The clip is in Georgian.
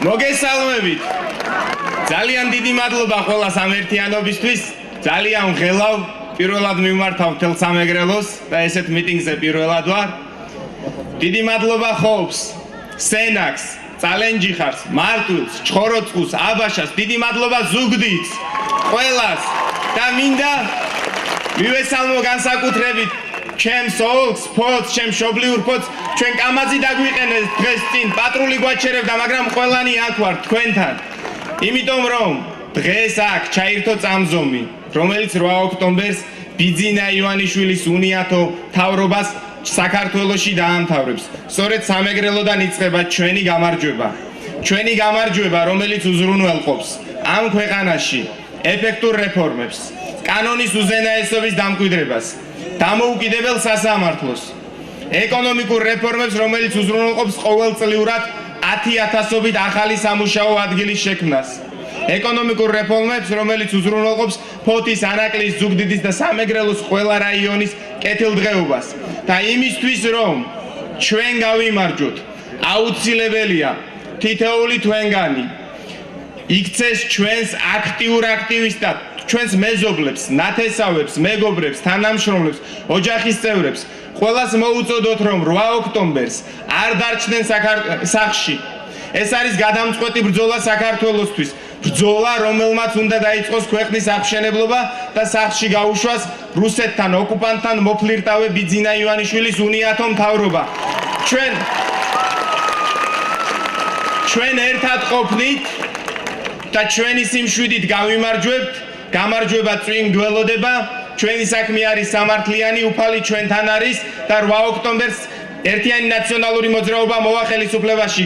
მოგესალმებით. ძალიან დიდი მადლობა ყველა სამერთიანობისთვის. ძალიან ვღელავ პირველად მიმართავ მთელ სამეგრელოს და ესეთ მიტინგზე პირველად ვარ. დიდი მადლობა ხობს სენაკს, წალენჯიხარს, მარტვილს, ჩხოროწყუს, აბაშას, დიდი მადლობა ზუგდიდს, ყველას და მინდა მივესალმო განსაკუთრებით ჩემს ოლქს, ფოთს, ჩემს მშობლიურ ფოთს, ჩვენ კამაზი დაგვიყენეს დღეს წინ, პატრული გვაჩერებდა, მაგრამ ყველანი აქ ვარ თქვენთან. იმიტომ რომ დღეს აქ ჩაირთო წამზომი, რომელიც 8 ოქტომბერს ბიძინა ივანიშვილის უნიათო მთავრობას საქართველოში დაამთავრებს. სწორედ სამეგრელოდან იწყება ჩვენი გამარჯვება. ჩვენი გამარჯვება, რომელიც უზრუნველყოფს ამ ქვეყანაში ეფექტურ რეფორმებს, კანონის უზენაესობის დამკვიდრებას, დამოუკიდებელ სასამართლოს, ეკონომიკურ რეფორმებს, რომელიც უზრუნველყოფს ყოველწლიურად 10,000-ობით ახალი სამუშაო ადგილის შექმნას. ეკონომიკურ რეფორმებს, რომელიც უზრუნველყოფს ფოთის, ანაკლის, ზუგდიდის და სამეგრელოს ყველა რაიონის კეთილდღეობას. და იმისთვის, რომ ჩვენ გავიმარჯვოთ, აუცილებელია თითოეული თქვენგანი იქცეს ჩვენს აქტიურ აქტივისტად, ჩვენს მეზობლებს, ნათესავებს, მეგობრებს, თანამშრომლებს, ოჯახის წევრებს, ყველას მოუწოდოთ, რომ 8 ოქტომბერს არ დარჩნენ სახლში. ეს არის გადამწყვეტი ბრძოლა საქართველოსთვის. ბრძოლა, რომელმაც უნდა დაიწყოს ქვეყნის აღმშენებლობა და სახლში გაუშვას რუსეთთან, ოკუპანტთან მოფლირტავე ბიძინა ივანიშვილის უნიათო მთავრობა. ჩვენ ერთად ყოფნით და ჩვენი სიმშვიდით გავიმარჯვებთ. გამარჯვება წვიმ გველოდება. ჩვენი საქმე არის სამართლიანი, უფალი ჩვენთან არის და 8 ოქტომბერს ერთიანი ნაციონალური მოძრაობა მოვა ხელისუფლებაში.